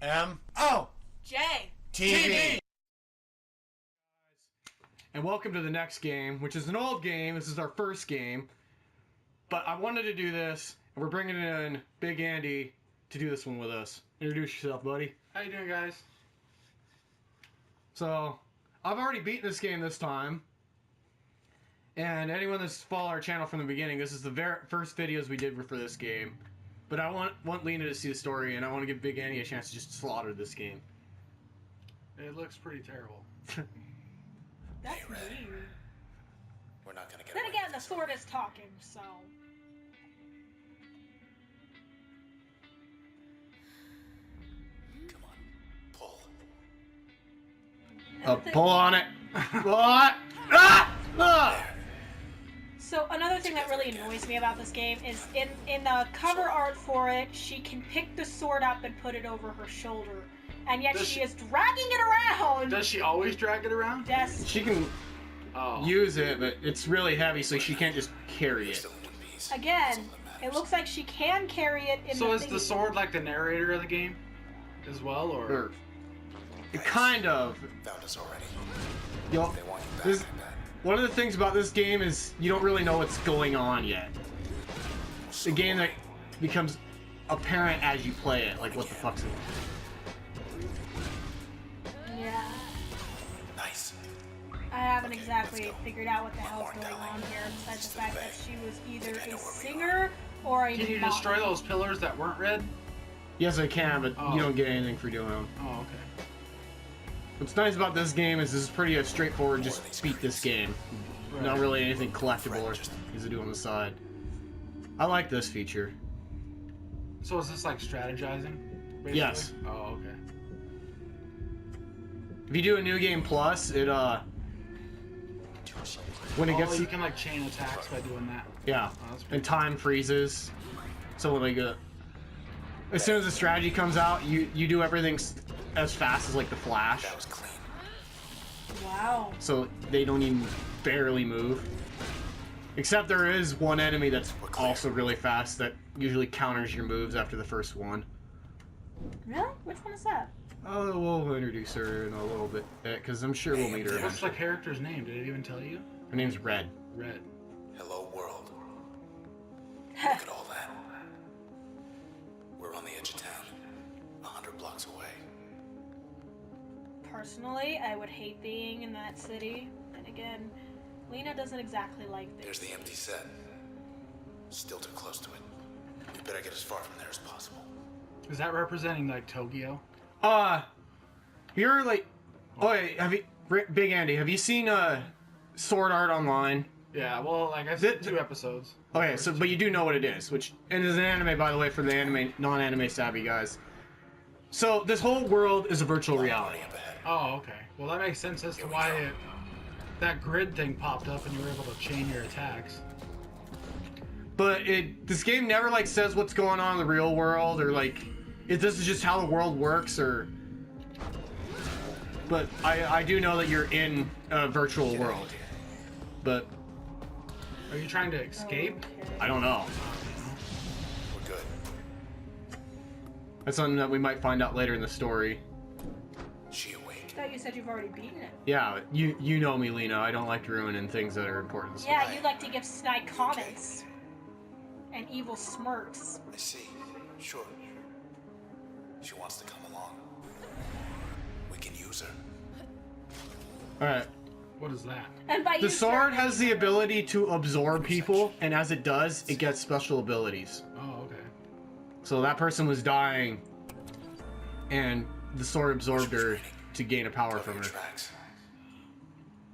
MOJTV. And welcome to the next game, which is an old game. This is our first game. But I wanted to do this, and we're bringing in Big Andy to do this one with us. Introduce yourself, buddy. How you doing, guys? So, I've already beaten this game this time. And anyone that's followed our channel from the beginning, this is the very first videos we did for this game. But I want Lena to see the story, and I want to give Big Andy a chance to just slaughter this game. It looks pretty terrible. That's weird. We're not gonna get Then away again, with the this. sword is talking, so... Come on, pull. Pull on it. What? Ah! Ah! So another thing that really annoys me about this game is in the cover art for it, she can pick the sword up and put it over her shoulder, and yet she is dragging it around. Does she always drag it around? Yes. She can use it, but it's really heavy, so she can't just carry it. Again, it looks like she can carry it in So the is the sword like the narrator of the game as well, or? Kind of. Found us already. Yo, They want you back, this, I bet. one of the things about this game is you don't really know what's going on yet. It's a game that becomes apparent as you play it, like what the fuck's it? Yeah. Nice. I haven't exactly figured out what the hell's going on here, besides the fact that she was either a singer or a Can you model. destroy those pillars that weren't red? Yes, I can, but Oh. you don't get anything for doing them. Oh, okay. What's nice about this game is this is pretty straightforward, just beat this game. Right. Not really anything collectible or things to do on the side. I like this feature. So is this like strategizing? Basically? Yes. Oh, okay. If you do a new game plus, it when it gets you can like chain attacks by doing that. yeah, Oh, that's pretty and time freezes. So when as soon as the strategy comes out, you do everything as fast as like the Flash. That was clean. Wow. So they don't even barely move. Except there is one enemy that's also really fast that usually counters your moves after the first one. Really? Which one is that? Oh, we'll introduce her in a little bit, because I'm sure we'll meet her. What's the eventually. character's name? Did it even tell you? Her name's Red. Red. Hello, world. Look at all that. We're on the edge of town, 100 blocks away. Personally, I would hate being in that city. And again, Lena doesn't exactly like There's this. the empty set. Still too close to it. We better get as far from there as possible. Is that representing like Tokyo? You're like, oh, wait, Big Andy, have you seen Sword Art Online? Yeah. Well, like I said, 2 episodes. Okay, so but you do know what it is, and it's an anime, by the way, for the non-anime savvy guys. So this whole world is a virtual reality. Up ahead. Oh, okay. Well, that makes sense as to why that grid thing popped up and you were able to chain your attacks. But this game never like says what's going on in the real world, or like if this is just how the world works, or. But I do know that you're in a virtual world. But Are you trying to escape? I don't know. We're good. That's something that we might find out later in the story. She awake. I thought you said you've already beaten it. Yeah, you know me, Lena. I don't like ruining things that are important. Yeah, you like to give snide comments. And evil smirks. I see. Sure. She wants to come along. We can use her. Alright. What is that? And by The sword has the ability to absorb people, and as it does, it gets special abilities. Oh, okay. So that person was dying, and the sword absorbed her to gain a power from her. Tracks.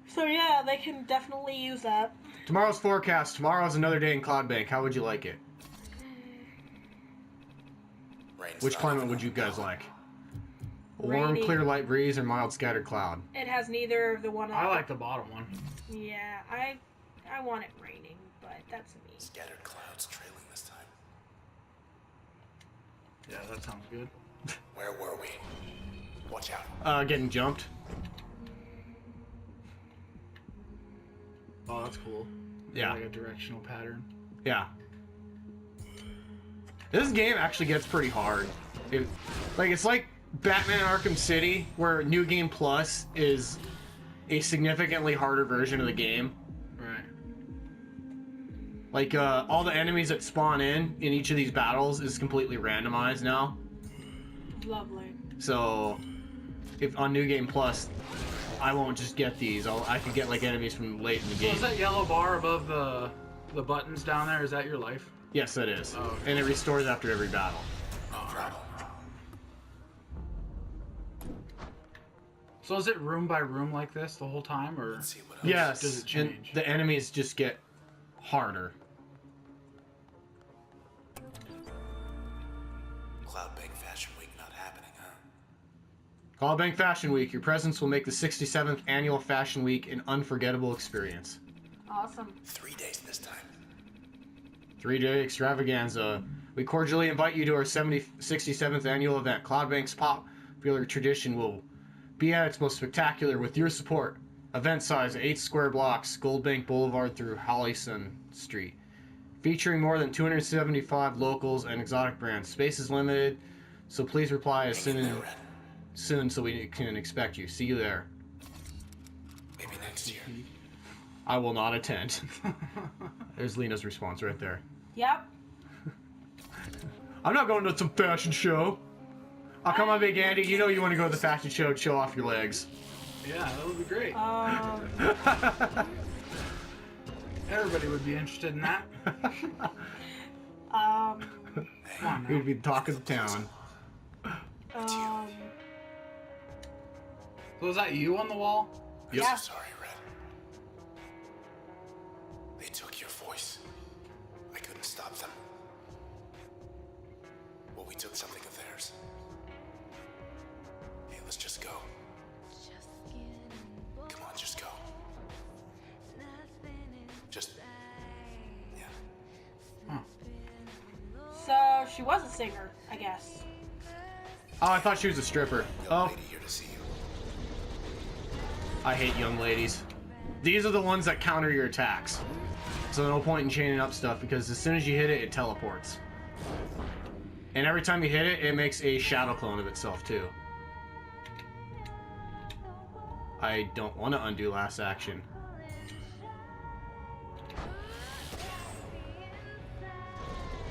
So yeah, they can definitely use that. Tomorrow's forecast. Tomorrow's another day in Cloud Bank. How would you like it? Rain's Which not climate even would you up guys now. like? A warm, Rainy. clear, light breeze, or mild, scattered cloud? It has neither of the one. I like the bottom one. Yeah, I want it raining, but that's me. Scattered clouds trailing this time. Yeah, that sounds good. Where were we? Watch out. Getting jumped. Oh, that's cool. Yeah. Like a directional pattern. Yeah. This game actually gets pretty hard. It's like Batman Arkham City, where New Game Plus is a significantly harder version of the game. Right. Like, all the enemies that spawn in each of these battles is completely randomized now. Lovely. So, if on New Game Plus, I won't just get these. I could get, like, enemies from late in the So game. is that yellow bar above the buttons down there? Is that your life? Yes, that is. Oh, okay. And it restores after every battle. No problem. So is it room by room like this the whole time, or? Let's see what else. Yes, Does it and change? the enemies just get harder. Cloudbank Fashion Week not happening, huh? Cloudbank Fashion Week. Your presence will make the 67th annual Fashion Week an unforgettable experience. Awesome. 3 days this time. 3-day extravaganza. We cordially invite you to our 67th annual event. Cloudbank's popular tradition will be at its most spectacular with your support. Event size 8 square blocks, Goldbank Boulevard through Hollyson Street. Featuring more than 275 locals and exotic brands. Space is limited, so please reply as Hang in there, Red. soon so we can expect you. See you there. Maybe next year. I will not attend. There's Lena's response right there. Yep. I'm not going to some fashion show. Oh, come on, Big Andy. You know you want to go to the fashion show and show off your legs. Yeah, that would be great. Everybody would be interested in that. Come on We'd now. be the talk of the town. So is that you on the wall? Yep. Yeah. So sorry, Red. They took your voice. I couldn't stop them. Well, we took something of theirs. Hey, let's just go. Come on, just go. Just... Yeah. So she was a singer, I guess. Oh, I thought she was a stripper. Young Oh, lady here to see you. I hate young ladies. These are the ones that counter your attacks. So no point in chaining up stuff because as soon as you hit it, it teleports. And every time you hit it, it makes a shadow clone of itself too. I don't want to undo last action.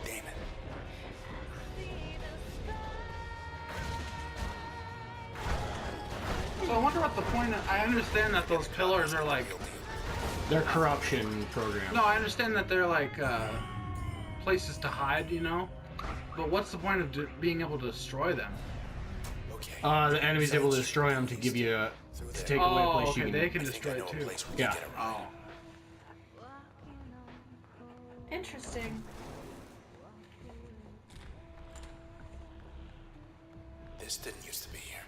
Damn it. So I wonder what the point of... I understand that those pillars are like... They're corruption programs. No, I understand that they're like places to hide, you know? But what's the point of being able to destroy them? Okay. The enemy's able to destroy them to give you a... to take away a place okay, you can... they can I think destroy I it know a too. place we Yeah. can get around. Oh. Interesting. This didn't used to be here.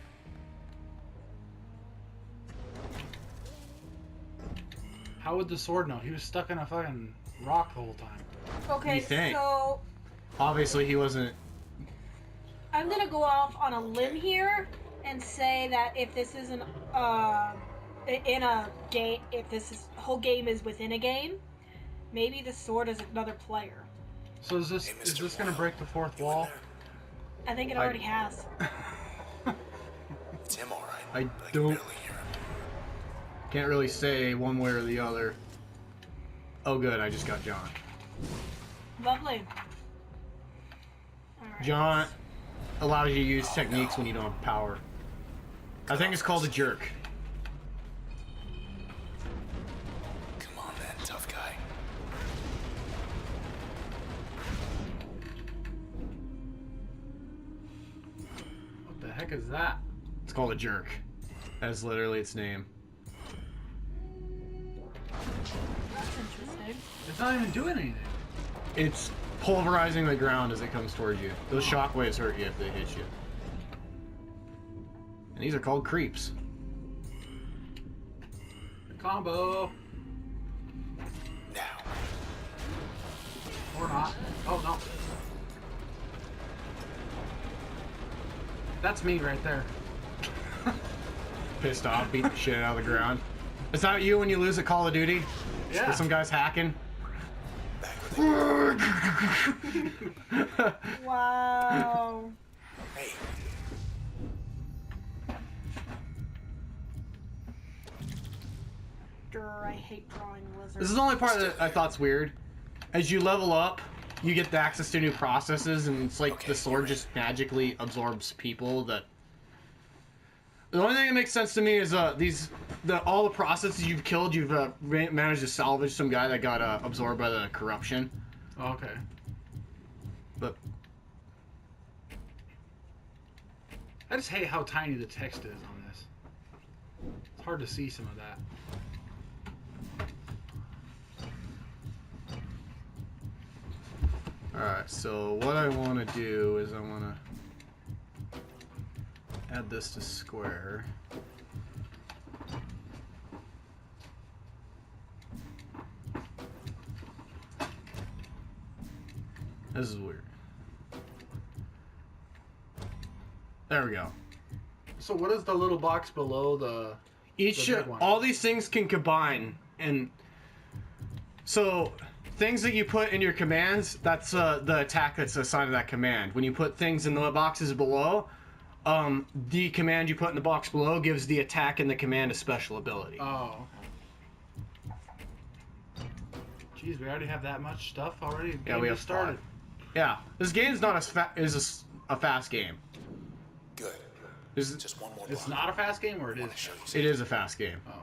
How would the sword know? He was stuck in a fucking rock the whole time. Okay, You think? so Obviously he wasn't... I'm gonna go off on a limb here and say that if this isn't in a game, if this whole game is within a game, maybe the sword is another player. So is this Hey, is Mr. this gonna Boyle, break the fourth you in wall? there? I think it already has. It's him, all right. I but can don't- barely hear him. Can't really say one way or the other. Oh good, I just got John. Lovely. Alright. John allows you to use techniques when you don't have power. I think it's called a jerk. Come on, then, tough guy. What the heck is that? It's called a jerk. That's literally its name. That's interesting. It's not even doing anything. It's pulverizing the ground as it comes towards you. Those shockwaves hurt you if they hit you. And these are called creeps. Combo. Now. Or not. Oh no. That's me right there. Pissed off, beat the shit out of the ground. Is that you when you lose at Call of Duty? Yeah. With some guys hacking? Back where they Wow. Hey. sure. I hate drawing lizards. This is the only part that I thought's weird. As you level up, you get the access to new processes, and it's like the sword just magically absorbs people. That the only thing that makes sense to me is all the processes you've killed, you've managed to salvage some guy that got absorbed by the corruption. Okay. But I just hate how tiny the text is on this. It's hard to see some of that. alright, so what I want to do is I want to add this to square. This is weird. There we go. So what is the little box below the Each big one? all these things can combine, and so things that you put in your commands, that's the attack that's assigned to that command. When you put things in the boxes below, the command you put in the box below gives the attack in the command a special ability. Oh. Jeez, we already have that much stuff already. Yeah, we have started. Yeah, this game's not a fast game. Good. This is, Just one more It's block. not a fast game, or it I want is? to show you it something. is a fast game. Oh.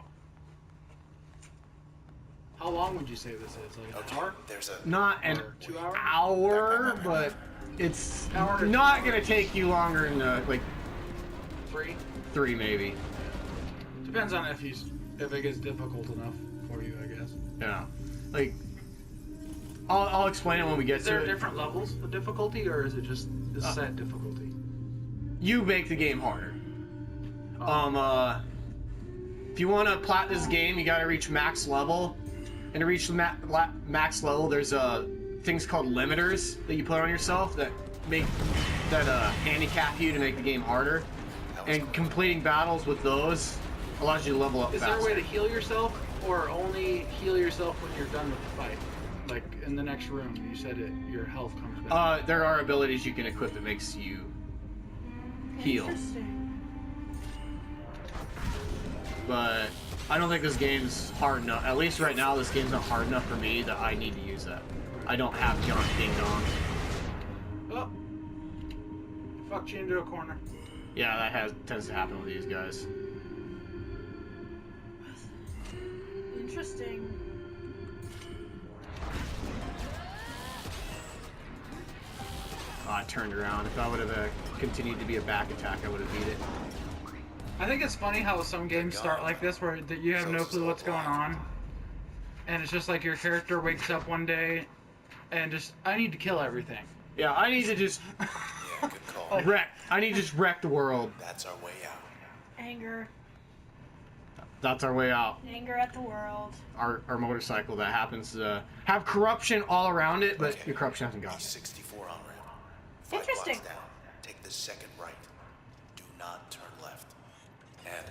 How long would you say this is? Like an Okay, hour? there's a... Not an Or 2 hours? hour, but it's Hour to not 2 gonna take you longer than like 3? 3 maybe. Depends on if it gets difficult enough for you, I guess. Yeah, like I'll explain it when we get Is to there it. different levels of difficulty, or is it just the set difficulty? You make the game harder. Oh. If you want to plat this game, you got to reach max level, and to reach the max level, there's things called limiters that you put on yourself that handicap you to make the game harder. And completing battles with those allows you to level up Is faster. there a way to heal yourself, or only heal yourself when you're done with the fight? Like in the next room, you said your health comes back. There are abilities you can equip that makes you heal. Interesting. But I don't think this game's hard enough. At least right now, this game's not hard enough for me that I need to use that. I don't have John Ding Dong. Oh, fucked you into a corner. Yeah, that tends to happen with these guys. Interesting. I turned around. If that would have continued to be a back attack, I would have beat it. I think it's funny how some games start like this, where you have no clue what's going on, and it's just like your character wakes up one day, and just I need to kill everything. Yeah, I need to just Yeah, good call. wreck. I need to just wreck the world. That's our way out. Anger. That's our way out. Anger at the world. Our motorcycle that happens to have corruption all around it, but Okay. the corruption hasn't got it. E64 on ramp. 5 Interesting. blocks down. Take the second right. Do not turn left. And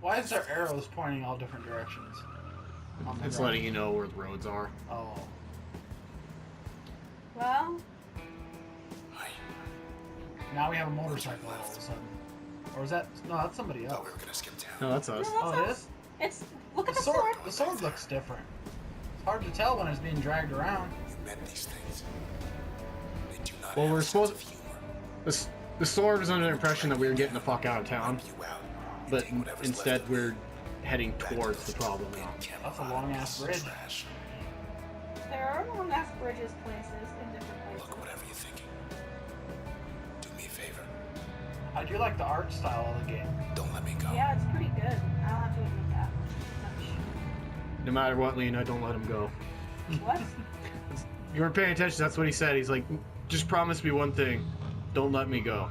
Why is there arrows pointing all different directions? on the It's ground? letting you know where the roads are. Oh. Well, I Now we have a motorcycle all of a sudden. Or is that... No, that's somebody thought else. we were gonna skip town. No, that's no, us. that's Oh, it not- is? It's look at The the sword. sword looks different. It's hard to tell when it's being dragged around. We've met these things. They do not Well, have we're a sense supposed- of humor. The sword was under the impression that we were getting the fuck out of town, Wipe you out. You but take whatever's instead left of we're you. heading Back to towards the street problem and now. camera That's a long-ass bottles, bridge. trash. There are long enough bridges places in different places. Look, whatever you're thinking. Do me a favor. I do like the art style of the game. Don't let me go. Yeah, it's pretty good. I'll have to admit that much. No matter what, Lena, don't let him go. What? You weren't paying attention, that's what he said. He's like, just promise me one thing. Don't let me go.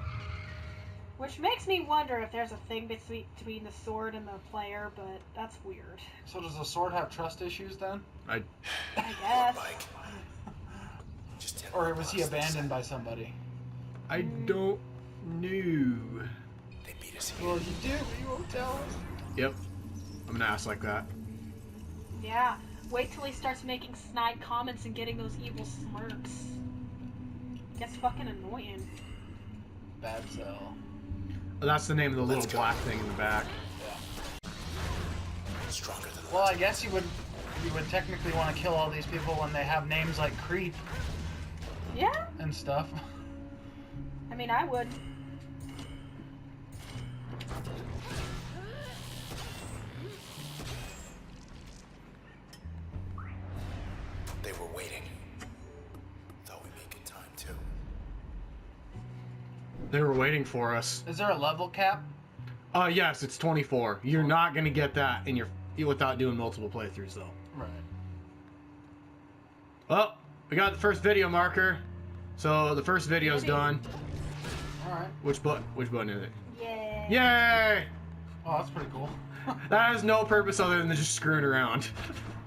Which makes me wonder if there's a thing between the sword and the player, but that's weird. So does the sword have trust issues then? I Look, guess. Mike. Just 10 Or was he blocks this abandoned side. by somebody? I don't know. They beat us here. Well, you do, but you won't tell us. Yep. I'm an ass like that. Yeah. Wait till he starts making snide comments and getting those evil smirks. Gets fucking annoying. Bad cell. That's the name of the little Let's go. black thing in the back. Yeah. Stronger than Well, I guess you would technically want to kill all these people when they have names like Creep Yeah. and stuff. I mean, I would. They were waiting. Thought we'd make it time too. They were waiting for us. Is there a level cap? Yes, it's 24. You're not gonna get that in your without doing multiple playthroughs though. Right. Well, we got the first video marker. So the first video's done. Alright. Which button is it? Yay. Yay! Oh, that's pretty cool. That has no purpose other than just screwing around.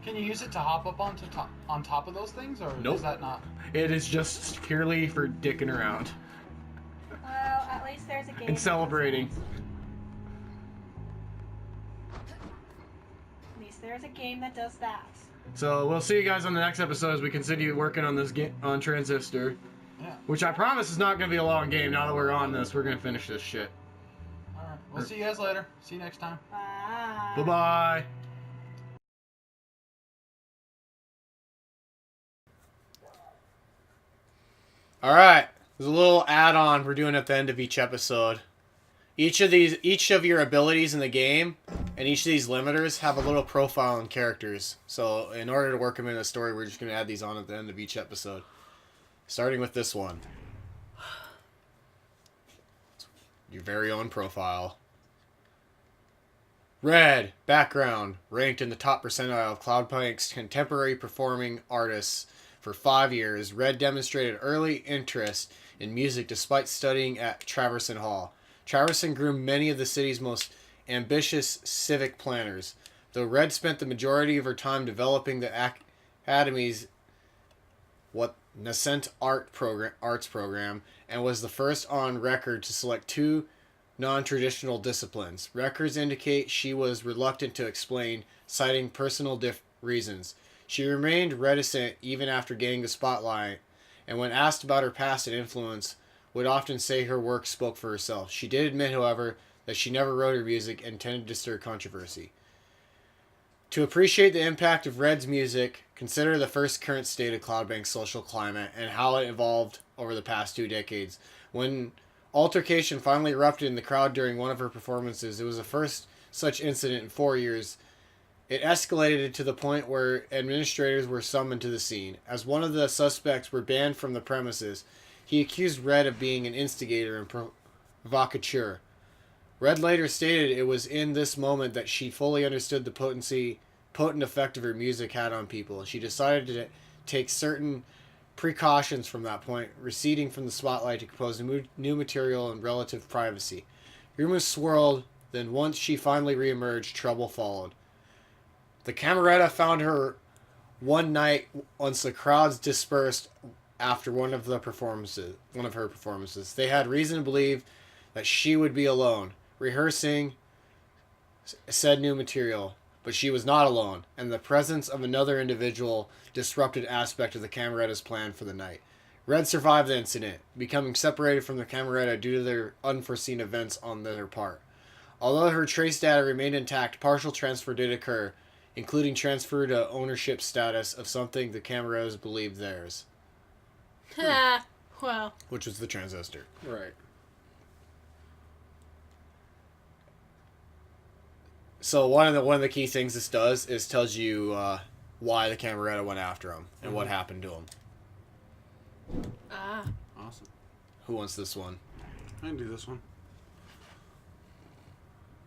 Can you use it to hop up on top of those things, or Nope. is that not? It is just purely for dicking around Well, at least there's a game. and celebrating. At least there's a game that does that. So we'll see you guys on the next episode as we continue working on this game on Transistor, Yeah. which I promise is not going to be a long game. Now that we're on this, we're going to finish this shit. Alright. We'll see you guys later. See you next time. Bye. Bye bye. Alright, there's a little add-on we're doing at the end of each episode. Each of your abilities in the game and each of these limiters have a little profile and characters. So in order to work them in the story, we're just going to add these on at the end of each episode. Starting with this one. Your very own profile. Red, background, ranked in the top percentile of Cloudbank's contemporary performing artists for 5 years. Red demonstrated early interest in music despite studying at Traverson Hall. Traverson groomed many of the city's most ambitious civic planners. Though Red spent the majority of her time developing the Academy's nascent arts program and was the first on record to select 2 non-traditional disciplines. Records indicate she was reluctant to explain, citing personal reasons. She remained reticent even after gaining the spotlight, and when asked about her past and influence, would often say her work spoke for herself. She did admit, however, that she never wrote her music and tended to stir controversy. To appreciate the impact of Red's music, consider the first current state of Cloudbank's social climate and how it evolved over the past 2 decades. When altercation finally erupted in the crowd during one of her performances, it was the first such incident in 4 years. It escalated to the point where administrators were summoned to the scene. As one of the suspects were banned from the premises, he accused Red of being an instigator and provocateur. Red later stated it was in this moment that she fully understood the potent effect of her music had on people. She decided to take certain precautions from that point, receding from the spotlight to compose new material in relative privacy. Rumors swirled, then once she finally reemerged, trouble followed. The Cameretta found her one night once the crowds dispersed after one of her performances. They had reason to believe that she would be alone, rehearsing said new material, but she was not alone, and the presence of another individual disrupted aspect of the Cameretta's plan for the night. Red survived the incident, becoming separated from the Cameretta due to their unforeseen events on their part. Although her trace data remained intact, partial transfer did occur, including transfer to ownership status of something the Camerettas believed theirs. Well. Which was the Transistor. Right. So one of the key things this does is tells you why the Cameretta went after him and what happened to him. Ah. Awesome. Who wants this one? I can do this one.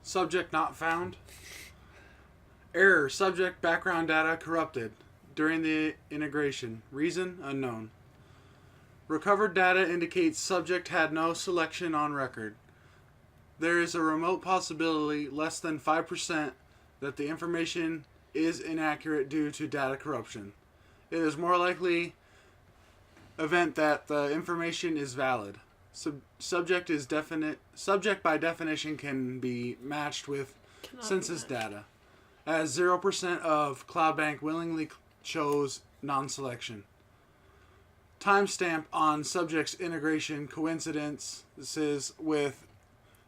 Subject not found. Error. Subject background data corrupted during the integration. Reason unknown. Recovered data indicates subject had no selection on record. There is a remote possibility, less than 5%, that the information is inaccurate due to data corruption. It is more likely event that the information is valid. Subject by definition can be matched with census data, as 0% of Cloudbank willingly chose non-selection. Timestamp on subject's integration coincidences with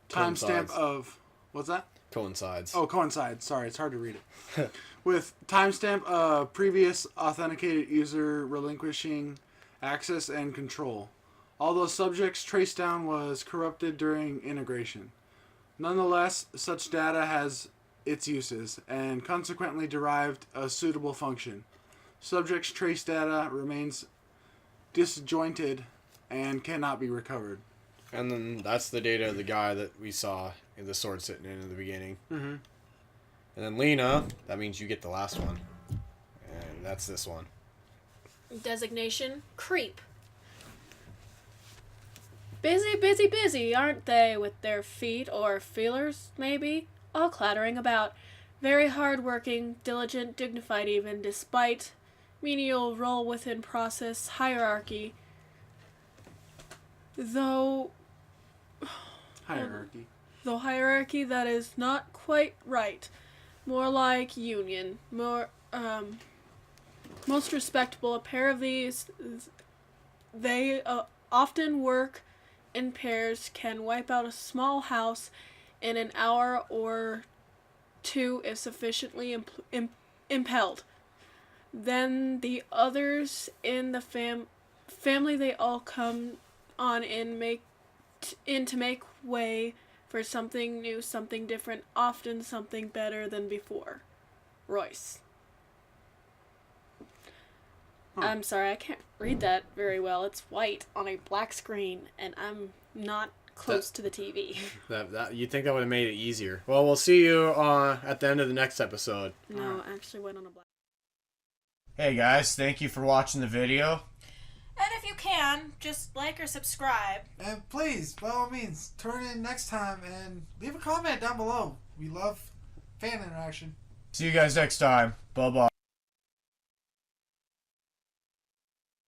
timestamp of... What's that? Coincides. Oh, coincides. Sorry, it's hard to read it. with timestamp previous authenticated user relinquishing access and control. Although subject's tracedown was corrupted during integration. Nonetheless, such data has its uses and consequently derived a suitable function. Subject's trace data remains disjointed and cannot be recovered. And then that's the data of the guy that we saw in the sword sitting in the beginning. Mm-hmm. And then Lena, that means you get the last one. And that's this one. Designation, creep. Busy, busy, busy, aren't they, with their feet or feelers, maybe? All clattering about. Very hard-working, diligent, dignified even, despite menial role within process hierarchy. Though hierarchy that is not quite right. More like union. Most respectable. A pair of these, they often work in pairs, can wipe out a small house in an hour or two if sufficiently impelled. Then the others in the family, they all come on in to make way for something new, something different, often something better than before. Royce. Huh. I'm sorry, I can't read that very well. It's white on a black screen, and I'm not close to the TV. You'd think that would have made it easier. Well, we'll see you at the end of the next episode. No, I actually went on a black. Hey guys, thank you for watching the video. And if you can, just like or subscribe. And please, by all means, turn in next time and leave a comment down below. We love fan interaction. See you guys next time. Bye-bye.